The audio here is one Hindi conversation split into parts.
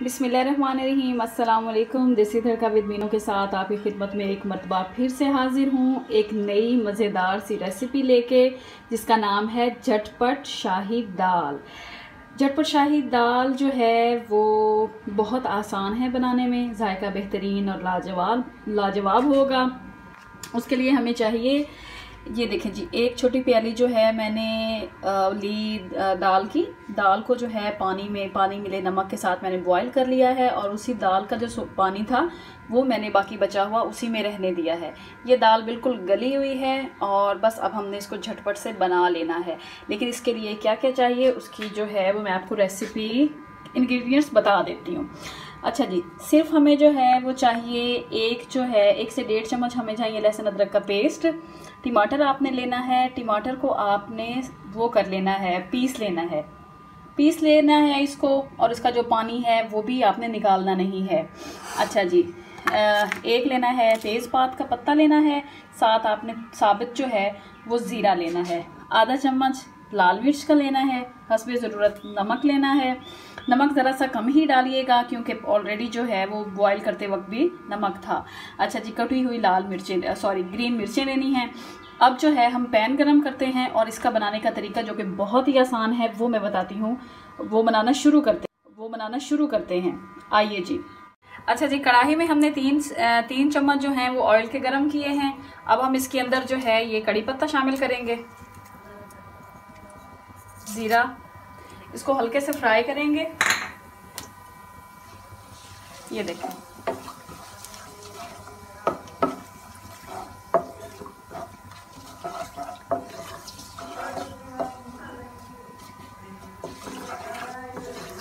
बिस्मिल्लाहिर्रहमानिर्रहीम। अस्सलाम वालेकुम। देसी तड़का विद मीनू के साथ आपकी खिदमत में एक मरतबा फिर से हाजिर हूँ एक नई मज़ेदार सी रेसिपी लेके, जिसका नाम है झटपट शाही दाल। झटपट शाही दाल जो है वो बहुत आसान है बनाने में, जायका बेहतरीन और लाजवाब होगा। उसके लिए हमें चाहिए, ये देखें जी, एक छोटी प्याली जो है मैंने ली दाल को जो है पानी मिले नमक के साथ मैंने बॉईल कर लिया है, और उसी दाल का जो पानी था वो मैंने बाकी बचा हुआ उसी में रहने दिया है। ये दाल बिल्कुल गली हुई है और बस अब हमने इसको झटपट से बना लेना है। लेकिन इसके लिए क्या क्या चाहिए उसकी जो है वो मैं आपको रेसिपी इंग्रेडिएंट्स बता देती हूँ। अच्छा जी, सिर्फ हमें जो है वो चाहिए 1 से 1.5 चम्मच हमें चाहिए लहसुन अदरक का पेस्ट। टमाटर आपने लेना है, टमाटर को आपने वो कर लेना है, पीस लेना है इसको, और इसका जो पानी है वो भी आपने निकालना नहीं है। अच्छा जी, एक लेना है तेज़पात का पत्ता लेना है, साथ आपने साबित जो है वो ज़ीरा लेना है, आधा चम्मच लाल मिर्च का लेना है, हस्बे ज़रूरत नमक लेना है। नमक ज़रा सा कम ही डालिएगा क्योंकि ऑलरेडी जो है वो बॉईल करते वक्त भी नमक था। अच्छा जी, कटी हुई ग्रीन मिर्चें लेनी हैं। अब जो है हम पैन गरम करते हैं और इसका बनाने का तरीका जो कि बहुत ही आसान है वो मैं बताती हूँ। वो बनाना शुरू करते हैं। आइए जी। अच्छा जी, कढ़ाई में हमने तीन चम्मच जो हैं वो ऑयल के गरम किए हैं। अब हम इसके अंदर जो है ये कड़ी पत्ता शामिल करेंगे, ज़ीरा, इसको हल्के से फ्राई करेंगे। ये देखें,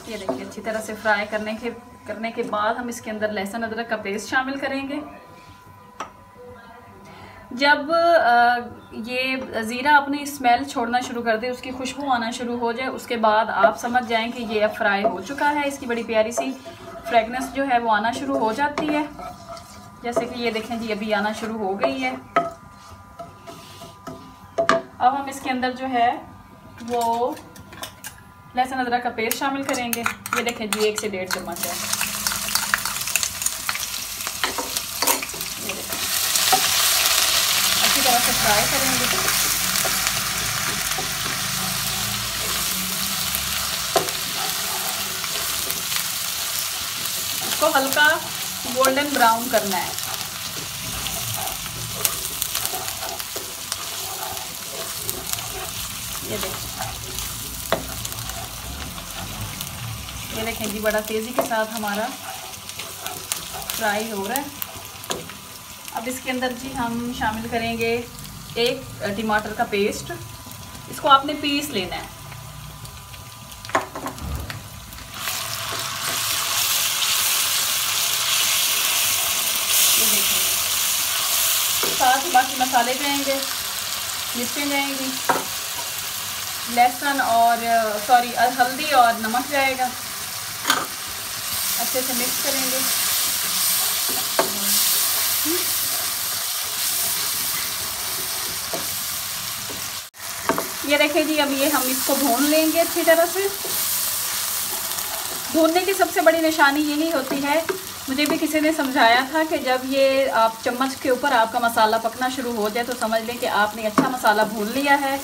ये देखिए अच्छी तरह से फ्राई करने के बाद हम इसके अंदर लहसुन अदरक का पेस्ट शामिल करेंगे। जब ये ज़ीरा अपनी स्मेल छोड़ना शुरू कर दे, उसकी खुशबू आना शुरू हो जाए, उसके बाद आप समझ जाएं कि ये अब फ्राई हो चुका है। इसकी बड़ी प्यारी सी फ्रेगनेंस जो है वो आना शुरू हो जाती है, जैसे कि ये देखें जी अभी आना शुरू हो गई है। अब हम इसके अंदर जो है वो लहसुन अदरक का पेस्ट शामिल करेंगे। ये देखें जी 1 से 1.5 चम्मच है। ये देखें, अच्छी तरह से फ्राई करेंगे। इसको हल्का गोल्डन ब्राउन करना है। ये देखें जी, बड़ा तेज़ी के साथ हमारा फ्राई हो रहा है। अब इसके अंदर जी हम शामिल करेंगे 1 टमाटर का पेस्ट। इसको आपने पीस लेना है। ये देखिए, साथ ही बाकी मसाले जाएंगे, मिर्चें जाएंगी, लहसुन और हल्दी और नमक जाएगा। अच्छे से मिक्स करेंगे। ये देखें जी, अब ये हम इसको भून लेंगे अच्छी तरह से। भूनने की सबसे बड़ी निशानी यही होती है, मुझे भी किसी ने समझाया था कि जब ये आप चम्मच के ऊपर आपका मसाला पकना शुरू हो जाए तो समझ लें कि आपने अच्छा मसाला भून लिया है।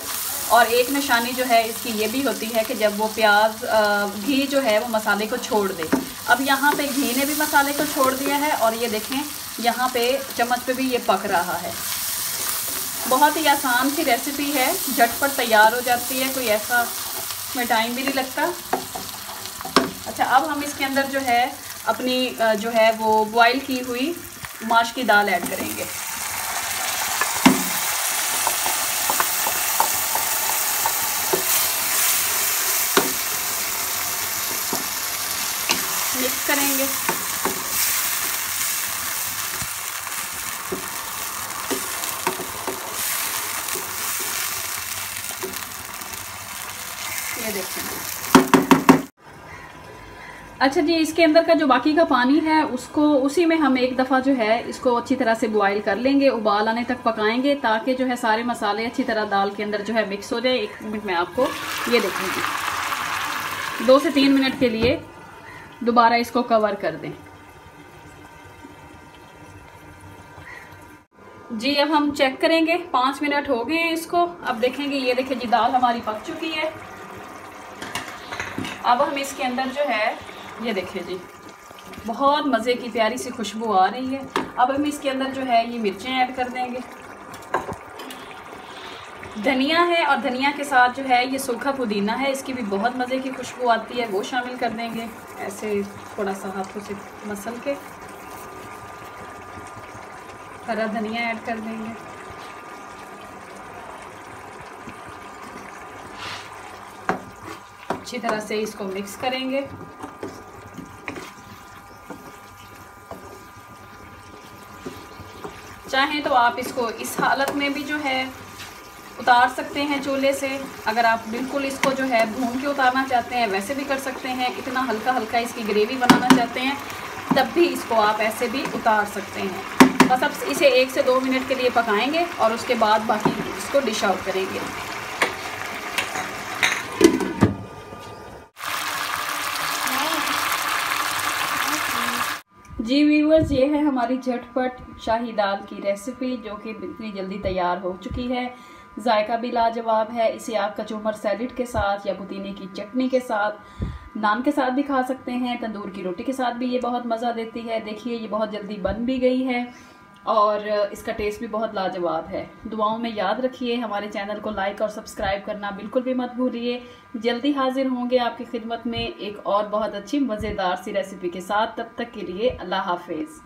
और एक निशानी जो है इसकी ये भी होती है कि जब वो घी जो है वो मसाले को छोड़ दे। अब यहाँ पे घी ने भी मसाले को छोड़ दिया है, और ये देखें यहाँ पे चम्मच पे भी ये पक रहा है। बहुत ही आसान सी रेसिपी है, झटपट तैयार हो जाती है, कोई ऐसा में टाइम भी नहीं लगता। अच्छा, अब हम इसके अंदर जो है अपनी जो है वो बॉईल की हुई माश की दाल ऐड करेंगे। मिक्स करेंगे। ये देखिए। अच्छा जी, इसके अंदर का जो बाकी का पानी है उसको उसी में हम एक दफ़ा जो है इसको अच्छी तरह से बॉईल कर लेंगे, उबाल आने तक पकाएंगे ताकि जो है सारे मसाले अच्छी तरह दाल के अंदर जो है मिक्स हो जाए। 1 मिनट में आपको ये देखेंगे 2 से 3 मिनट के लिए दोबारा इसको कवर कर दें। जी अब हम चेक करेंगे, 5 मिनट हो गए हैं इसको। अब देखेंगे, ये देखिए जी दाल हमारी पक चुकी है। अब हम इसके अंदर जो है, ये देखिए जी बहुत मज़े की प्यारी सी खुशबू आ रही है। अब हम इसके अंदर जो है ये मिर्चें ऐड कर देंगे। धनिया है और धनिया के साथ जो है ये सूखा पुदीना है, इसकी भी बहुत मज़े की खुशबू आती है, वो शामिल कर देंगे। ऐसे थोड़ा सा हाथों से मसल के हरा धनिया ऐड कर देंगे। अच्छी तरह से इसको मिक्स करेंगे। चाहें तो आप इसको इस हालत में भी जो है उतार सकते हैं चूल्हे से। अगर आप बिल्कुल इसको जो है भून के उतारना चाहते हैं वैसे भी कर सकते हैं। इतना हल्का हल्का इसकी ग्रेवी बनाना चाहते हैं तब भी इसको आप ऐसे भी उतार सकते हैं। बस अब इसे 1 से 2 मिनट के लिए पकाएंगे और उसके बाद बाकी इसको डिश आउट करेंगे। जी व्यूअर्स, ये है हमारी झटपट शाही दाल की रेसिपी जो कि इतनी जल्दी तैयार हो चुकी है। जायका भी लाजवाब है। इसे आप कचूमर सैलेड के साथ या पुदीने की चटनी के साथ, नान के साथ भी खा सकते हैं। तंदूर की रोटी के साथ भी ये बहुत मज़ा देती है। देखिए ये बहुत जल्दी बन भी गई है और इसका टेस्ट भी बहुत लाजवाब है। दुआओं में याद रखिए। हमारे चैनल को लाइक और सब्सक्राइब करना बिल्कुल भी मत भूलिए। जल्दी हाजिर होंगे आपकी खिदमत में एक और बहुत अच्छी मज़ेदार सी रेसिपी के साथ। तब तक के लिए अल्लाह हाफिज़।